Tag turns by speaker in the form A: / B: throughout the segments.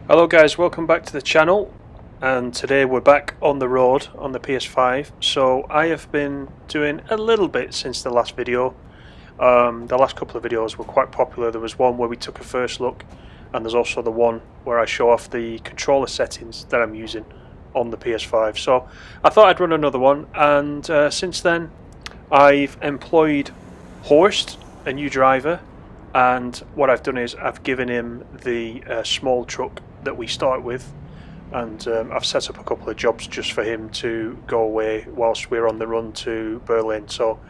A: Hello guys, welcome back to the channel, and today we're back on the road on the PS5. So I have been doing a little bit since the last video. The last couple of videos were quite popular. There was one where we took a first look, and there's also the one where I show off the controller settings that I'm using on the PS5. So I thought I'd run another one, and since then I've employed Horst, a new driver, and what I've done is I've given him the small truck that we start with, and I've set up a couple of jobs just for him to go away whilst we're on the run to Berlin. So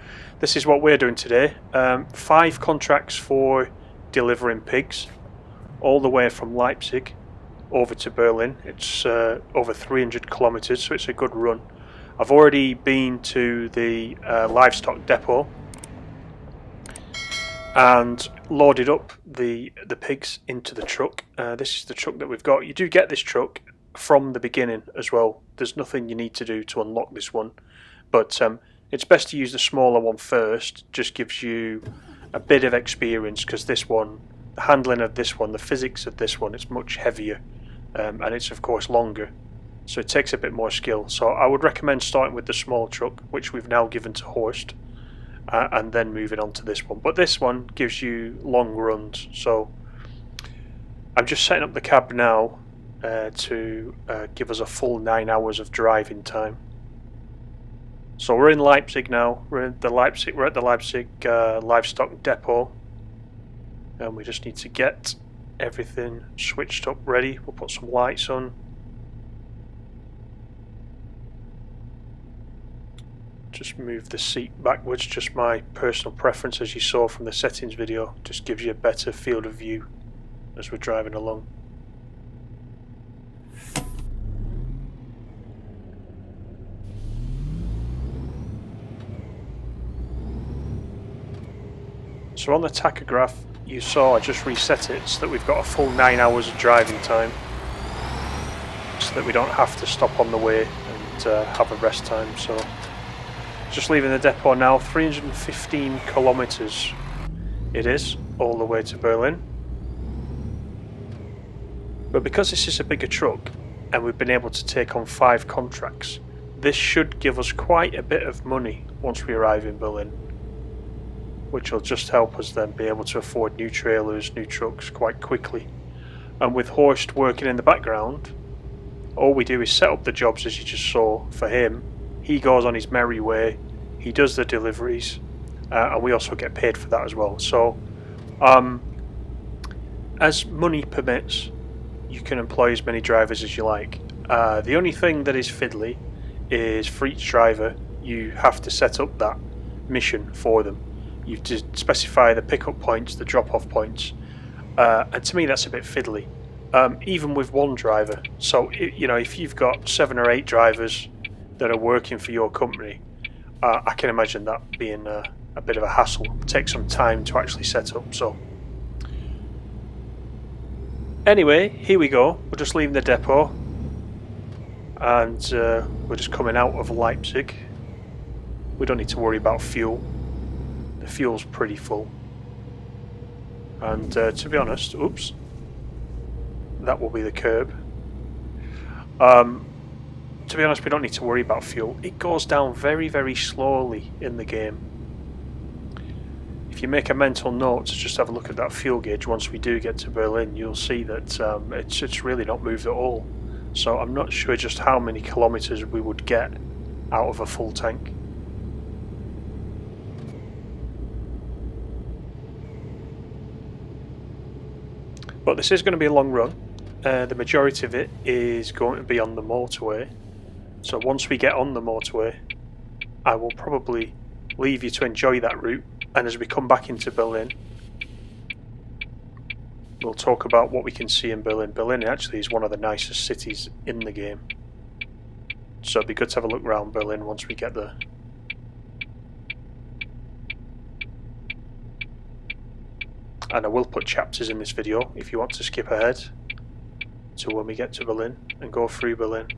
A: this is what we're doing today. 5 contracts for delivering pigs all the way from Leipzig over to Berlin. It's over 300 kilometers, so it's a good run. I've already been to the Livestock depot and loaded up the pigs into the truck. This is the truck that we've got. You do get this truck from the beginning as well. There's nothing you need to do to unlock this one, but it's best to use the smaller one first. Just gives you a bit of experience, because this one, the handling of this one, the physics of this one, it's much heavier, and it's of course longer, so it takes a bit more skill. So I would recommend starting with the small truck, which we've now given to Horst, and then moving on to this one. But this one gives you long runs, so I'm just setting up the cab now to give us a full 9 hours of driving time. So we're in Leipzig now. We're at the Leipzig Livestock depot, and we just need to get everything switched up, ready. We'll put some lights on. Just move the seat backwards, just my personal preference, as you saw from the settings video. Just gives you a better field of view as we're driving along. So on the tachograph you saw, I just reset it so that we've got a full 9 hours of driving time, so that we don't have to stop on the way and have a rest time. So just leaving the depot now. 315 kilometers it is all the way to Berlin. But because this is a bigger truck and we've been able to take on 5 contracts, this should give us quite a bit of money once we arrive in Berlin, which will just help us then be able to afford new trailers, new trucks quite quickly. And with Horst working in the background, all we do is set up the jobs, as you just saw, for him. He goes on his merry way, he does the deliveries, and we also get paid for that as well. So as money permits, you can employ as many drivers as you like. The only thing that is fiddly is for each driver you have to set up that mission for them. You have to specify the pickup points, the drop-off points, and to me that's a bit fiddly, even with one driver. So you know, if you've got 7 or 8 drivers that are working for your company, I can imagine that being a bit of a hassle. It takes some time to actually set up. So anyway, here we go. We're just leaving the depot, and we're just coming out of Leipzig. We don't need to worry about fuel. The fuel's pretty full, and to be honest, oops, that will be the curb. To be honest, we don't need to worry about fuel. It goes down very, very slowly in the game. If you make a mental note to just have a look at that fuel gauge once we do get to Berlin, you'll see that it's really not moved at all. So I'm not sure just how many kilometers we would get out of a full tank. But this is going to be a long run. The majority of it is going to be on the motorway. So once we get on the motorway, I will probably leave you to enjoy that route, and as we come back into Berlin, we'll talk about what we can see in Berlin. Berlin actually is one of the nicest cities in the game, so it'd be good to have a look around Berlin once we get there. And I will put chapters in this video if you want to skip ahead to when we get to Berlin and go through Berlin.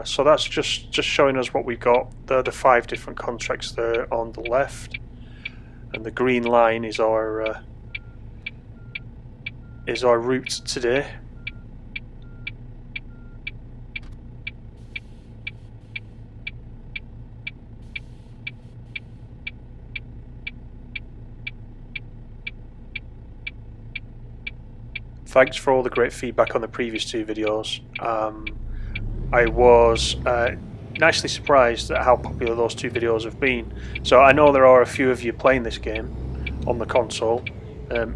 A: So that's just showing us what we've got. There are the 5 different contracts there on the left, and the green line is our route today. thanks for all the great feedback on the previous two videos. I was nicely surprised at how popular those two videos have been. So I know there are a few of you playing this game on the console,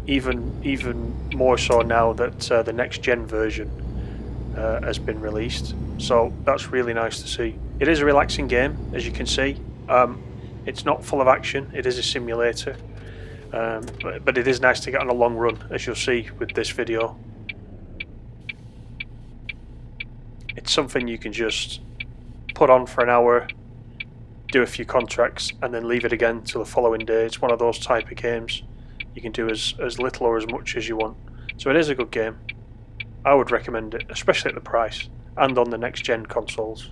A: even more so now that the next gen version has been released. So that's really nice to see. It is a relaxing game, as you can see. It's not full of action, it is a simulator. But it is nice to get on a long run, as you'll see with this video. It's something you can just put on for an hour, do a few contracts, and then leave it again till the following day. It's one of those type of games you can do as little or as much as you want. So it is a good game. I would recommend it, especially at the price and on the next gen consoles.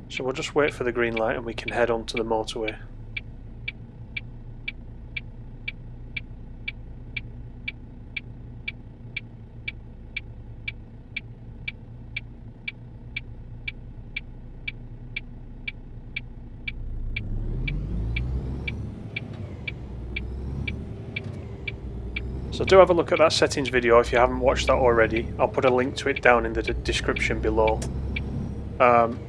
A: So we'll just wait for the green light and we can head on to the motorway. So do have a look at that settings video if you haven't watched that already. I'll put a link to it down in the description below.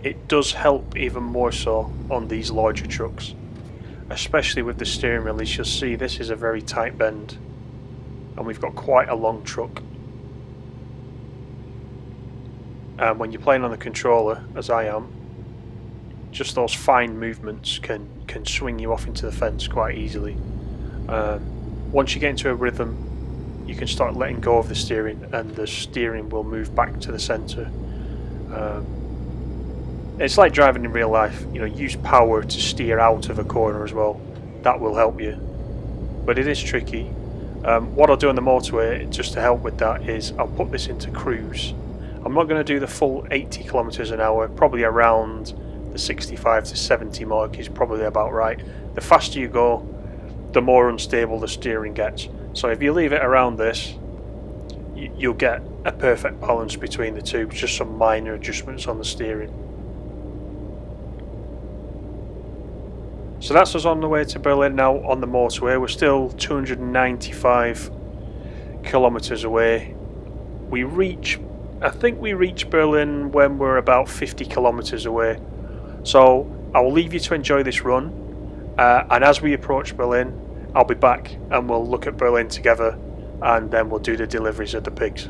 A: It does help even more so on these larger trucks, especially with the steering release. You'll see this is a very tight bend and we've got quite a long truck. And when you're playing on the controller, as I am, just those fine movements can swing you off into the fence quite easily. Once you get into a rhythm, you can start letting go of the steering and the steering will move back to the centre. It's like driving in real life, you know, use power to steer out of a corner as well. That will help you. But it is tricky. What I'll do on the motorway, just to help with that, is I'll put this into cruise. I'm not going to do the full 80 kilometers an hour, probably around the 65 to 70 mark is probably about right. The faster you go, the more unstable the steering gets. So if you leave it around this, you'll get a perfect balance between the two, just some minor adjustments on the steering. So that's us on the way to Berlin now on the motorway. We're still 295 kilometers away. I think we reach Berlin when we're about 50 kilometers away. So I will leave you to enjoy this run, and as we approach Berlin, I'll be back and we'll look at Berlin together, and then we'll do the deliveries of the pigs.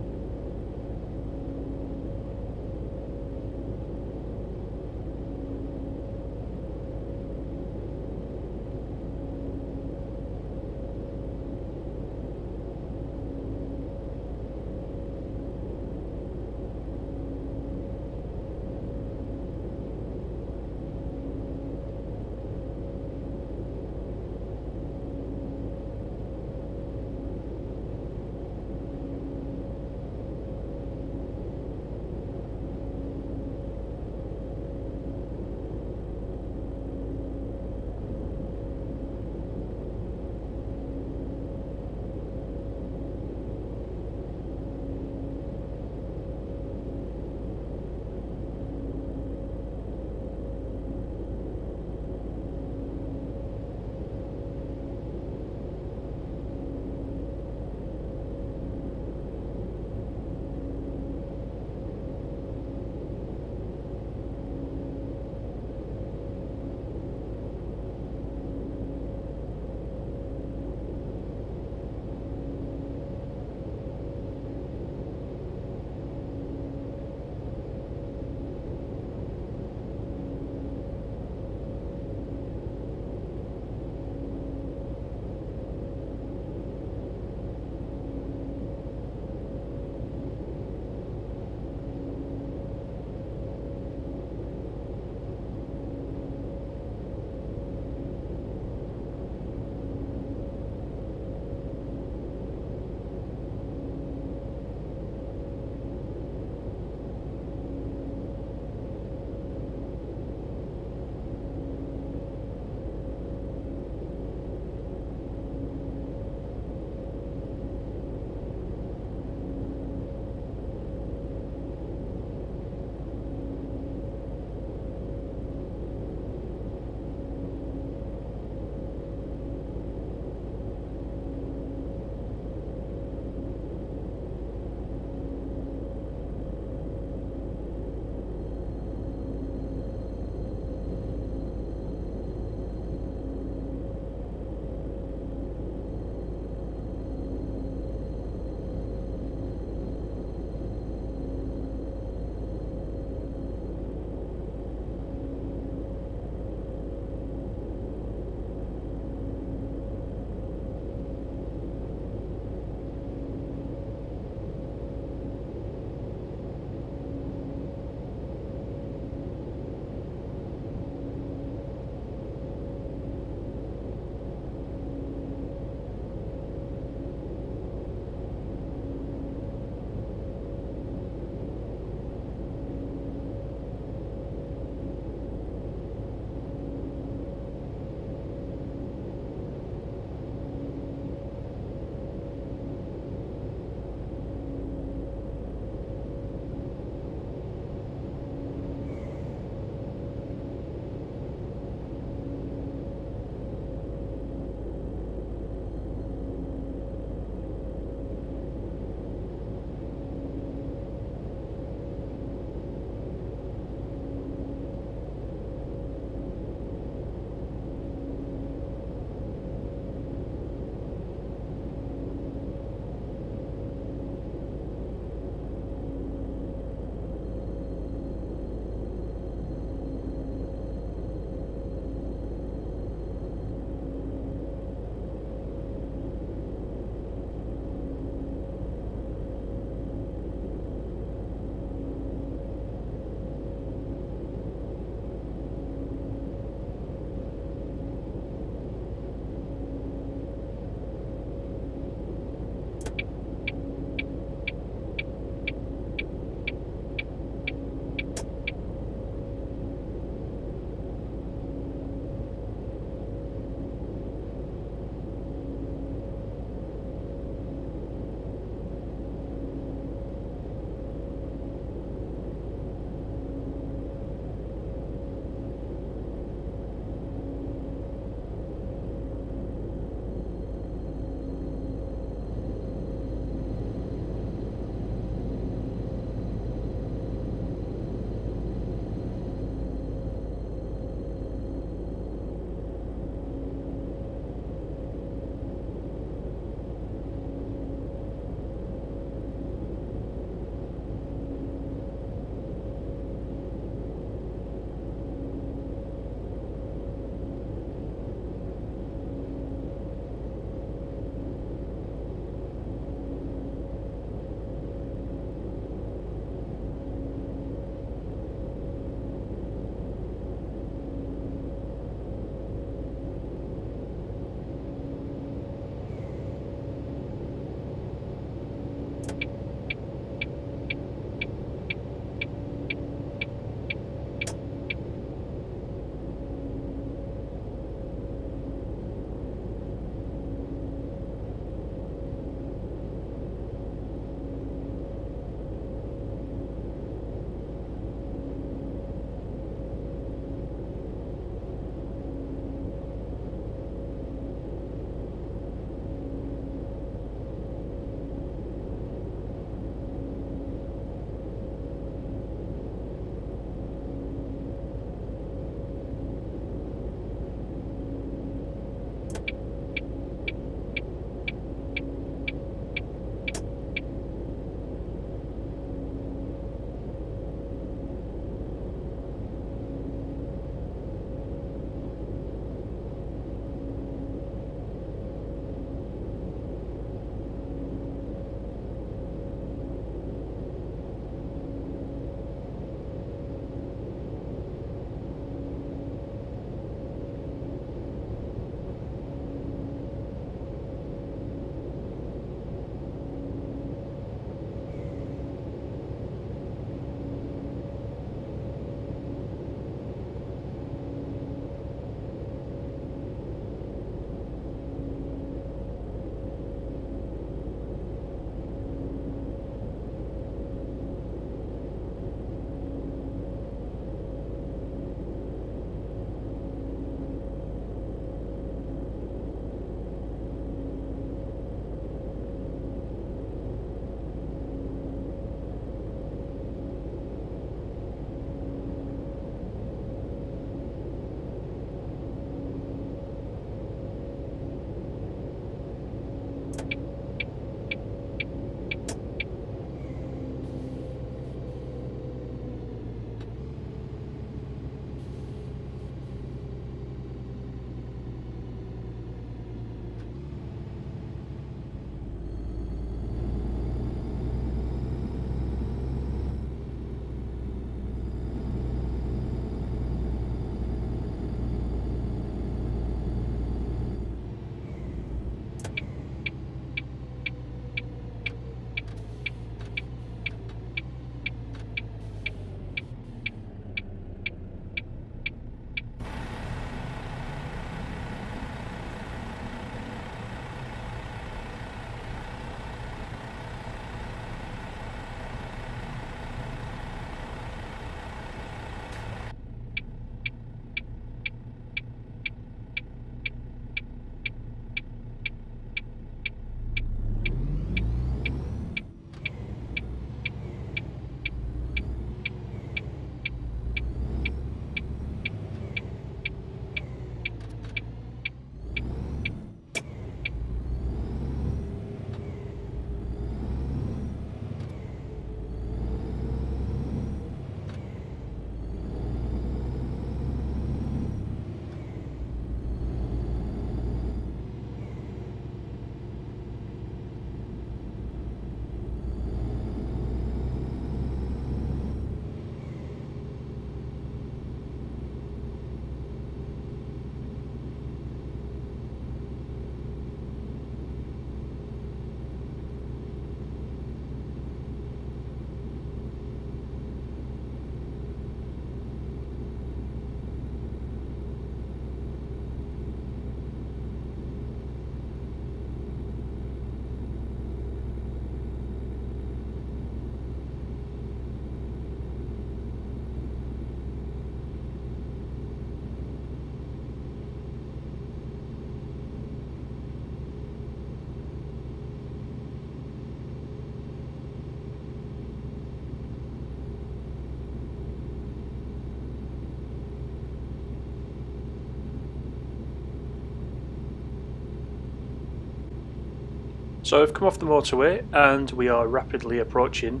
A: So I've come off the motorway and we are rapidly approaching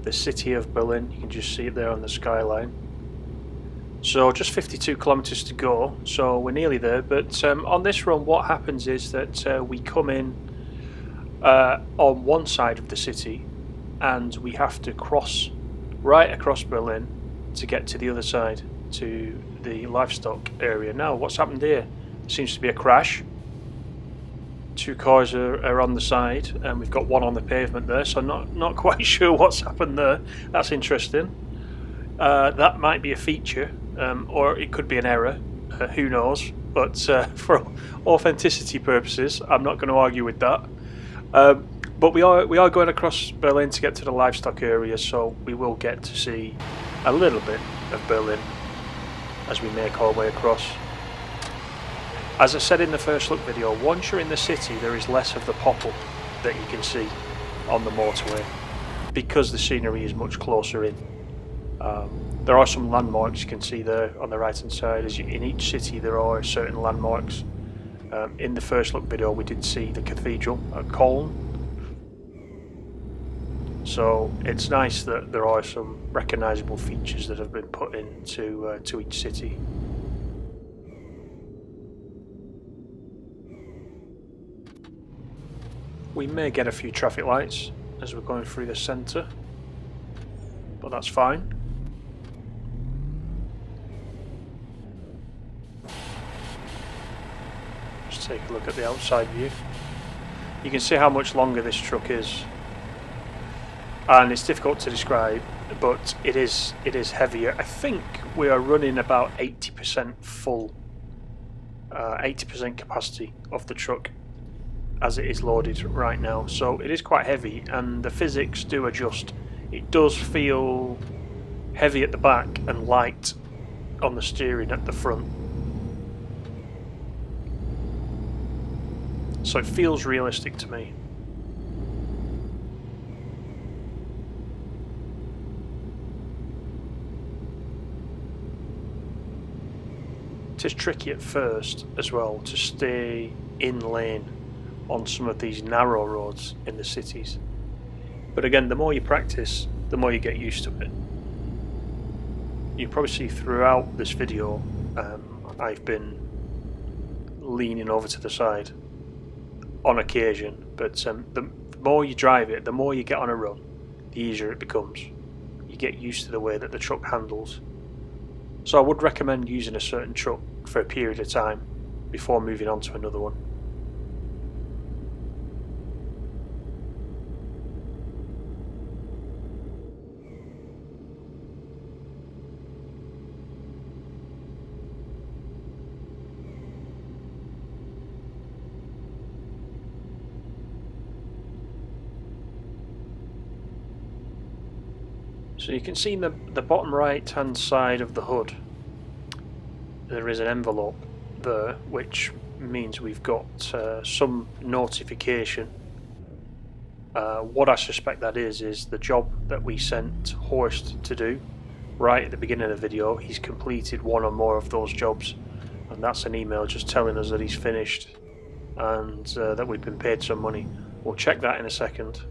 A: the city of Berlin. You can just see it there on the skyline. So just 52 kilometers to go, so we're nearly there. But on this run what happens is that we come in on one side of the city and we have to cross right across Berlin to get to the other side, to the Livestock area. Now what's happened here? There seems to be a crash. Two cars are on the side and we've got one on the pavement there, so not quite sure what's happened there. That's interesting. That might be a feature, or it could be an error, who knows, but for authenticity purposes I'm not going to argue with that. But we are going across Berlin to get to the Livestock area, so we will get to see a little bit of Berlin as we make our way across. As I said in the first look video, once you're in the city there is less of the pop-up that you can see on the motorway because the scenery is much closer in. There are some landmarks you can see there on the right hand side. In each city there are certain landmarks. In the first look video we did see the cathedral at Cologne. So it's nice that there are some recognisable features that have been put into to each city. We may get a few traffic lights as we're going through the centre, but that's fine. Just take a look at the outside view. You can see how much longer this truck is, and it's difficult to describe, but it is heavier. I think we are running about 80% full, 80% capacity of the truck as it is loaded right now, so it is quite heavy and the physics do adjust. It does feel heavy at the back and light on the steering at the front, so it feels realistic to me. It is tricky at first as well to stay in lane on some of these narrow roads in the cities, but again, the more you practice the more you get used to it. You probably see throughout this video I've been leaning over to the side on occasion, but the more you drive it, the more you get on a run, the easier it becomes. You get used to the way that the truck handles. So I would recommend using a certain truck for a period of time before moving on to another one. So you can see in the bottom right hand side of the hood there is an envelope there, which means we've got some notification. What I suspect that is the job that we sent Horst to do right at the beginning of the video. He's completed one or more of those jobs, and that's an email just telling us that he's finished and that we've been paid some money. We'll check that in a second.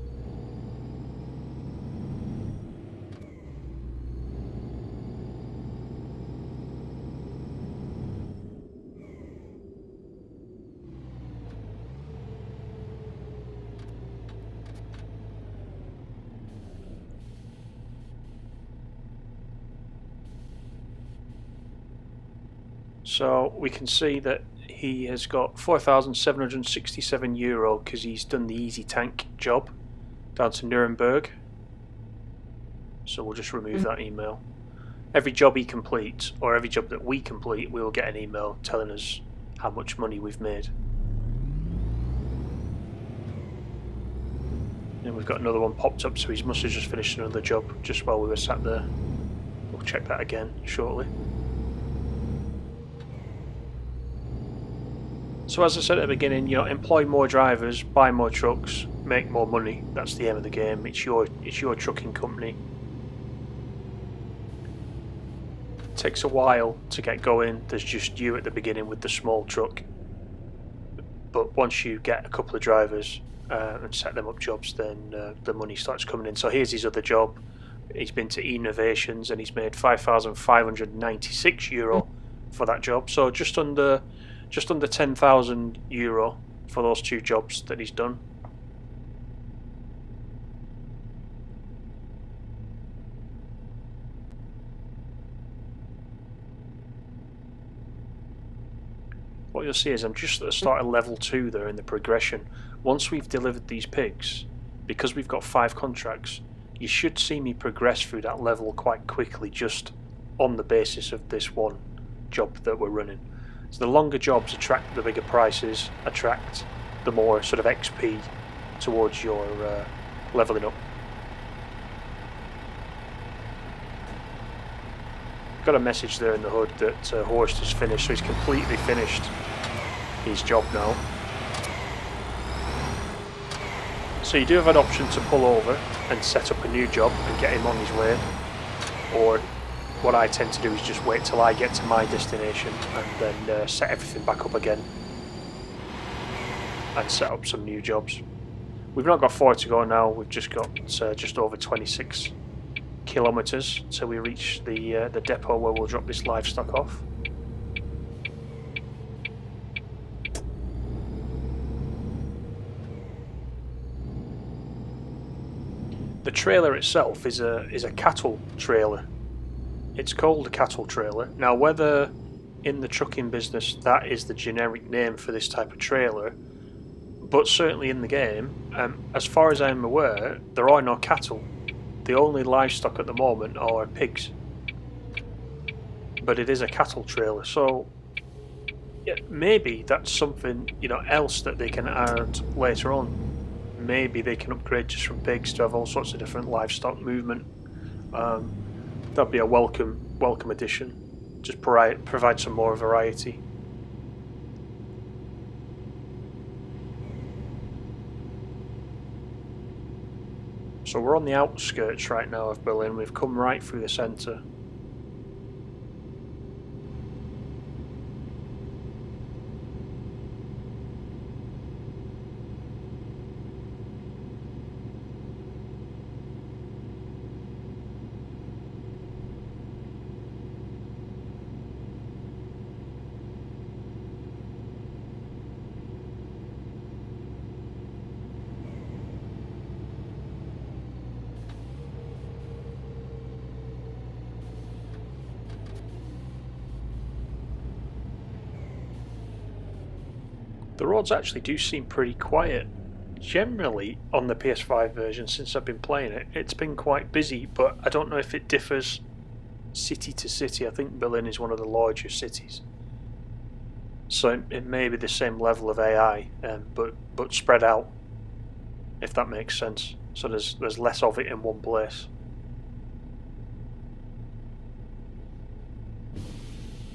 A: So we can see that he has got €4,767 because he's done the easy tank job down to Nuremberg. So we'll just remove that email. Every job he completes, or every job that we complete, we'll get an email telling us how much money we've made. And we've got another one popped up, so he must have just finished another job just while we were sat there. We'll check that again shortly. So as I said at the beginning, you know, employ more drivers, buy more trucks, make more money. That's the aim of the game. It's your trucking company. It takes a while to get going. There's just you at the beginning with the small truck. But once you get a couple of drivers and set them up jobs, then the money starts coming in. So here's his other job. He's been to Innovations and he's made €5,596 for that job. So just under €10,000 for those two jobs that he's done. What you'll see is I'm just at the start of level 2 there in the progression. Once we've delivered these pigs, because we've got 5 contracts, you should see me progress through that level quite quickly just on the basis of this one job that we're running. So the longer jobs attract the bigger prices, attract the more sort of XP towards your leveling up. Got a message there in the hood that Horst is finished, so he's completely finished his job now. So you do have an option to pull over and set up a new job and get him on his way, or what I tend to do is just wait till I get to my destination and then set everything back up again and set up some new jobs. We've not got 4 to go now, we've just got just over 26 kilometers till we reach the depot where we'll drop this livestock off. The trailer itself is a cattle trailer. It's called a cattle trailer. Now, whether in the trucking business that is the generic name for this type of trailer, but certainly in the game, as far as I'm aware, there are no cattle. The only livestock at the moment are pigs, but it is a cattle trailer, so yeah, maybe that's something else that they can add later on. Maybe they can upgrade just from pigs to have all sorts of different livestock movement. That'd be a welcome addition. Just provide some more variety. So we're on the outskirts right now of Berlin. We've come right through the centre. The roads actually do seem pretty quiet. Generally, on the PS5 version, since I've been playing it, it's been quite busy, but I don't know if it differs city to city. I think Berlin is one of the larger cities, so it may be the same level of AI, but spread out, if that makes sense. So there's less of it in one place.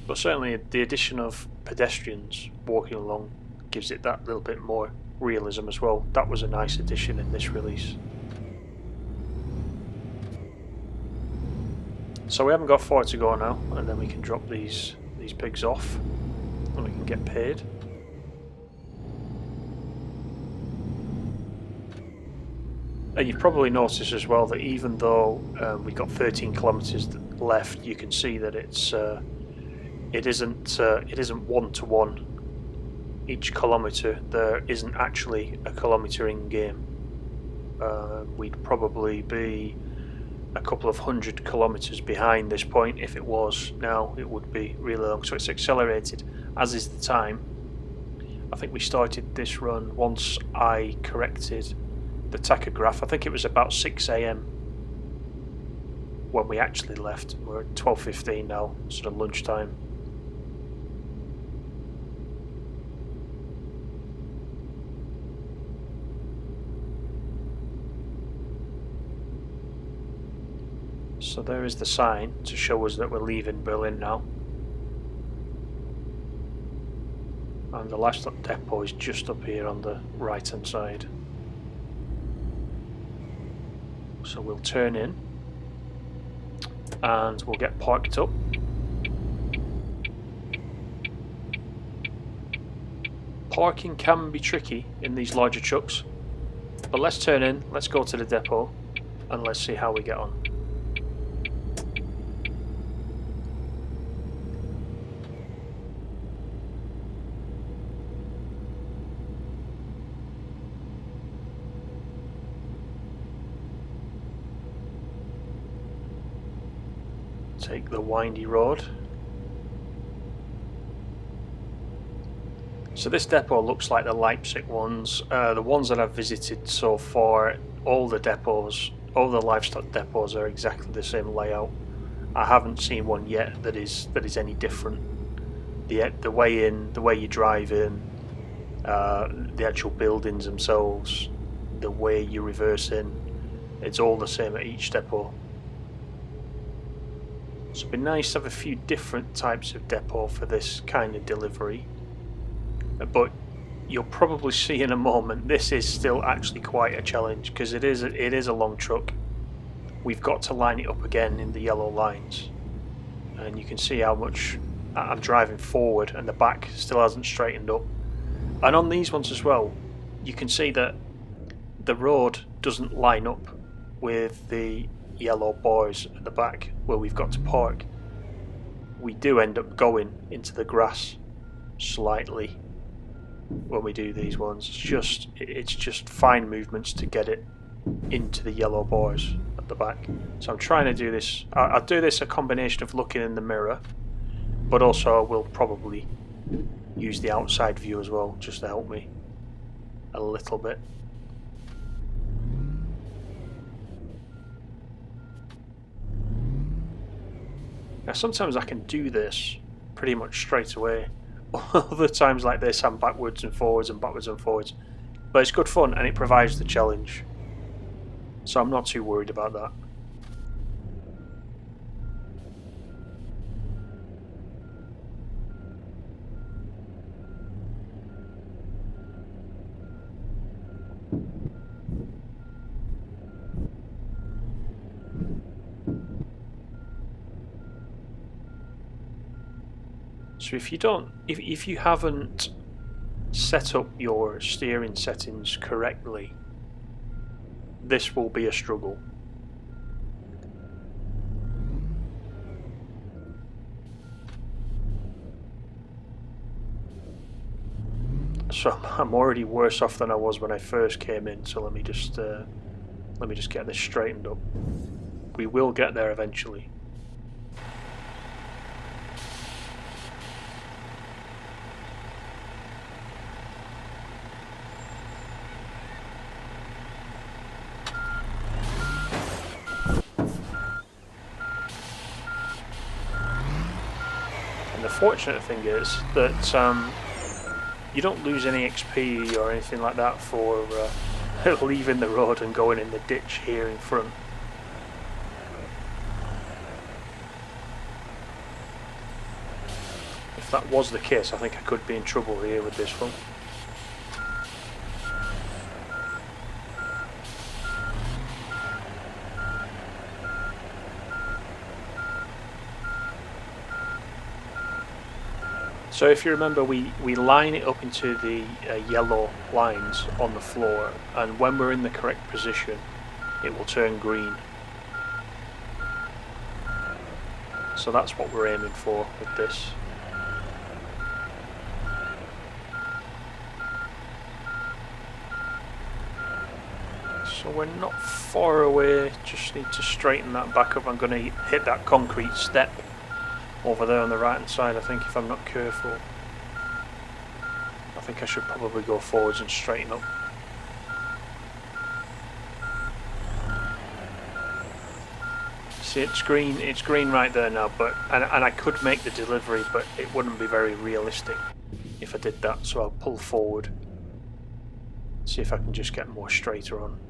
A: But certainly the addition of pedestrians walking along gives it that little bit more realism as well. That was a nice addition in this release. So we haven't got 4 to go now, and then we can drop these pigs off and we can get paid. And you've probably noticed as well that even though we've got 13 kilometers left, you can see that it isn't one-to-one. Each kilometre there isn't actually a kilometre in game. We'd probably be a couple of 100 kilometres behind this point. If it was now, it would be really long, so it's accelerated, as is the time. I think we started this run once I corrected the tachograph. I think it was about 6 AM when we actually left. We're at 12:15 now, sort of lunchtime. So there is the sign to show us that we're leaving Berlin now. And the Livestock depot is just up here on the right hand side. So we'll turn in and we'll get parked up. Parking can be tricky in these larger trucks. But let's turn in, let's go to the depot, and let's see how we get on. Take the windy road. So this depot looks like the Leipzig ones. The ones that I've visited so far, all the depots, all the livestock depots are exactly the same layout. I haven't seen one yet that is any different. The way in, the way you drive in, the actual buildings themselves, the way you reverse in, it's all the same at each depot. So it'd be nice to have a few different types of depot for this kind of delivery. But you'll probably see in a moment, this is still actually quite a challenge because it is a long truck. We've got to line it up again in the yellow lines, and you can see how much I'm driving forward and the back still hasn't straightened up. And on these ones as well, you can see that the road doesn't line up with the yellow bars at the back where we've got to park. We do end up going into the grass slightly when we do these ones. It's just fine movements to get it into the yellow bars at the back. So I'm trying to do this. I'll do this a combination of looking in the mirror, but also I will probably use the outside view as well, just to help me a little bit. Now sometimes I can do this pretty much straight away. Other times like this I'm backwards and forwards and backwards and forwards. But it's good fun and it provides the challenge. So I'm not too worried about that. So if you haven't set up your steering settings correctly, this will be a struggle. So I'm already worse off than I was when I first came in. So let me just get this straightened up. We will get there eventually. The fortunate thing is that you don't lose any XP or anything like that for leaving the road and going in the ditch here in front. If that was the case, I think I could be in trouble here with this one. So if you remember, we line it up into the yellow lines on the floor, and when we're in the correct position it will turn green. So that's what we're aiming for with this. So we're not far away, just need to straighten that back up. I'm going to hit that concrete step over there on the right hand side, I think, if I'm not careful. I think I should probably go forwards and straighten up. See, it's green right there now, but and I could make the delivery, but it wouldn't be very realistic if I did that, so I'll pull forward, see if I can just get more straighter on.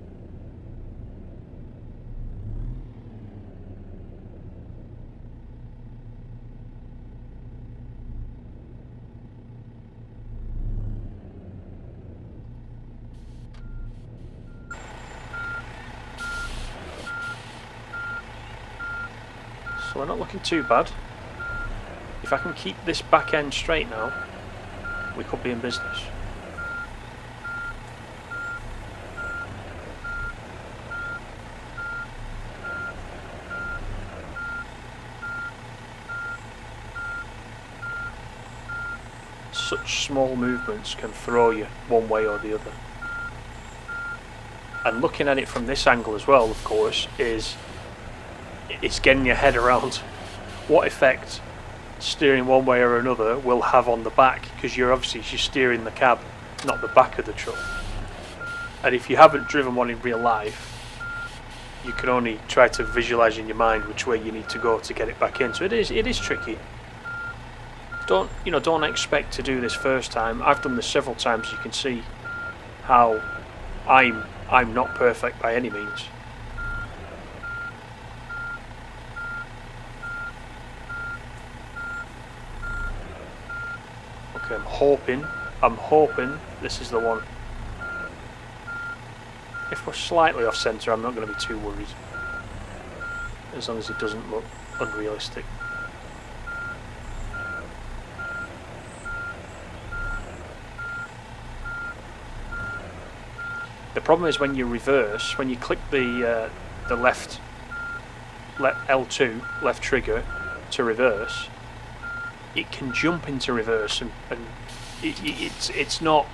A: So we're not looking too bad. If I can keep this back end straight now, we could be in business. such small movements can throw you one way or the other. And looking at it from this angle as well, of course, is getting your head around what effect steering one way or another will have on the back, because you're steering the cab, not the back of the truck. And if you haven't driven one in real life, you can only try to visualize in your mind which way you need to go to get it back in. So it is tricky. Don't expect to do this first time. I've done this several times. You can see how I'm not perfect by any means. Okay, I'm hoping this is the one. If we're slightly off centre, I'm not going to be too worried, as long as it doesn't look unrealistic. The problem is when you reverse, when you click the left L2 left trigger to reverse, it can jump into reverse, and it's not.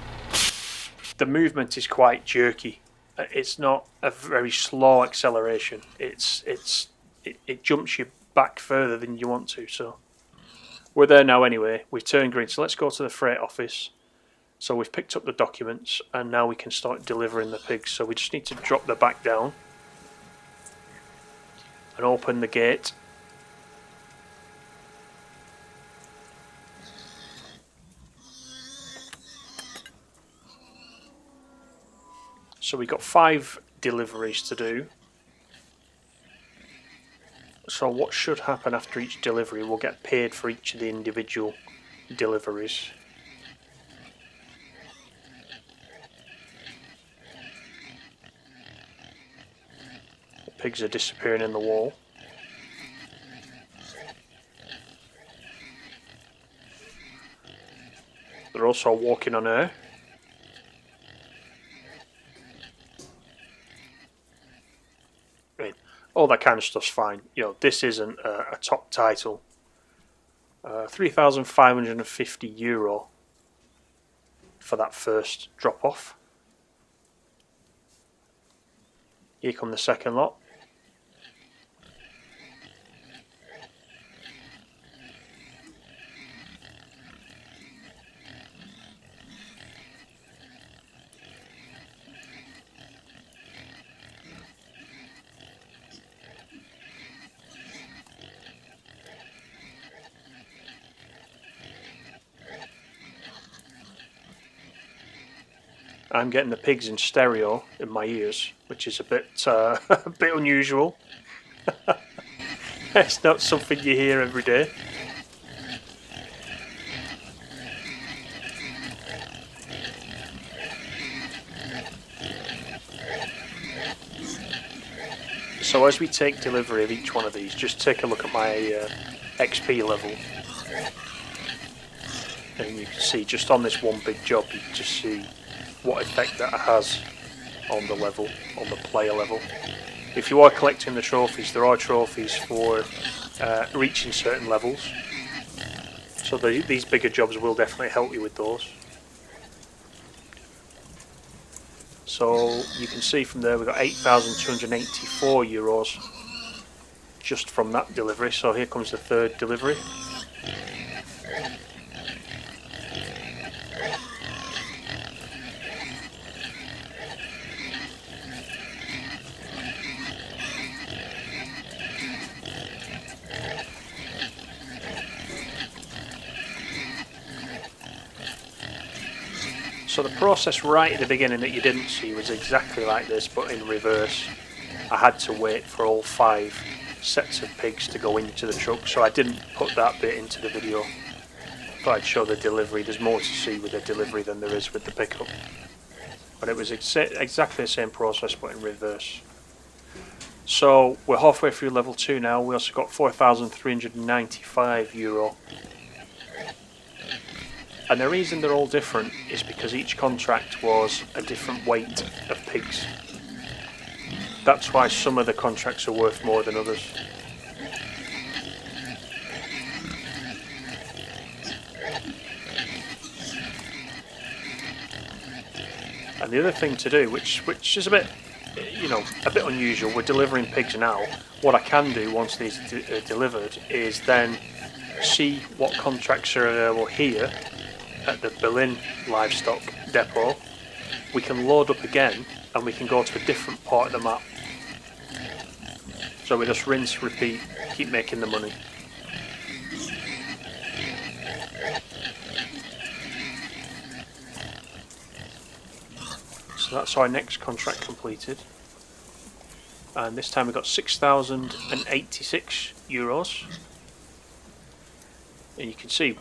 A: The movement is quite jerky. It's not a very slow acceleration. It jumps you back further than you want to. So we're there now anyway. We've turned green. So let's go to the freight office. So we've picked up the documents, and now we can start delivering the pigs. So we just need to drop the back down and open the gate. So we've got 5 deliveries to do. So what should happen after each delivery, we'll get paid for each of the individual deliveries. The pigs are disappearing in the wall. They're also walking on air. All that kind of stuff's fine. This isn't a top title. €3,550 for that first drop off. Here come the second lot. I'm getting the pigs in stereo in my ears, which is a bit a bit unusual. It's not something you hear every day. So as we take delivery of each one of these, just take a look at my XP level. And you can see just on this one big job, you can just see what effect that has on the level, on the player level. If you are collecting the trophies, there are trophies for reaching certain levels. So these bigger jobs will definitely help you with those. So you can see from there we've got €8,284 just from that delivery. So here comes the third delivery. So the process right at the beginning that you didn't see was exactly like this, but in reverse. I had to wait for all 5 sets of pigs to go into the truck, so I didn't put that bit into the video. But I'd show the delivery. There's more to see with the delivery than there is with the pickup. But it was exactly the same process, but in reverse. So we're halfway through level 2 now. We also got €4,395. And the reason they're all different is because each contract was a different weight of pigs. That's why some of the contracts are worth more than others. And the other thing to do, which is a bit, a bit unusual, we're delivering pigs now. What I can do once these are delivered is then see what contracts are available here at the Berlin Livestock depot. We can load up again and we can go to a different part of the map. So we just rinse, repeat, keep making the money. So that's our next contract completed. And this time we got 6,086 euros. And you can see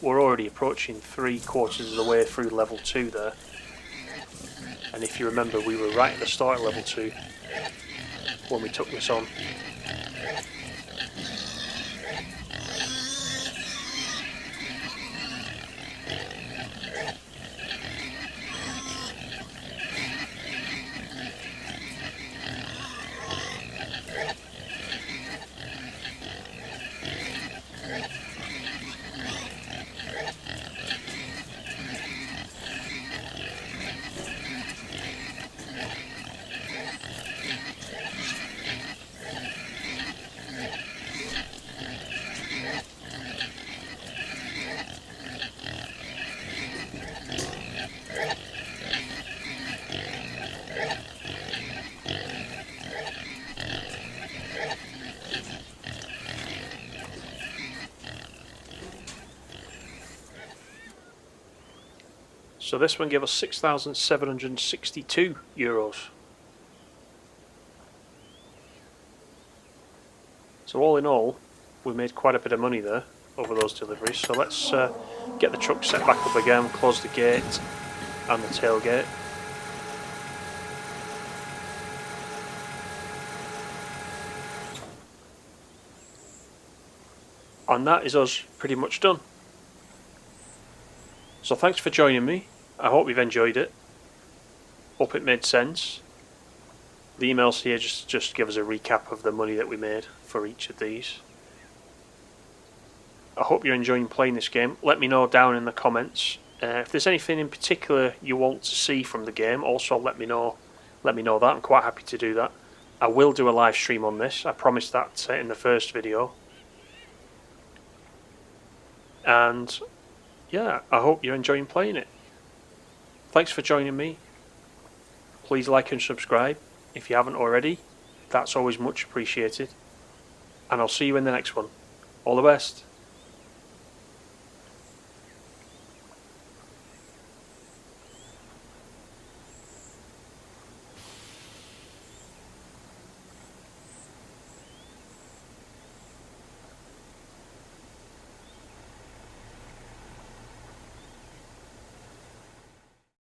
A: we're already approaching 3/4 of the way through level 2 there. And if you remember, we were right at the start of level 2 when we took this on. So this one gave us 6,762 euros. So all in all, we made quite a bit of money there over those deliveries. So let's get the truck set back up again, close the gate and the tailgate. And that is us pretty much done. So thanks for joining me. I hope you've enjoyed it. Hope it made sense. The emails here just give us a recap of the money that we made for each of these. I hope you're enjoying playing this game. Let me know down in the comments. If there's anything in particular you want to see from the game, also let me know. Let me know that. I'm quite happy to do that. I will do a live stream on this. I promised that in the first video. And yeah, I hope you're enjoying playing it. Thanks for joining me. Please like and subscribe if you haven't already. That's always much appreciated. And I'll see you in the next one. All the best.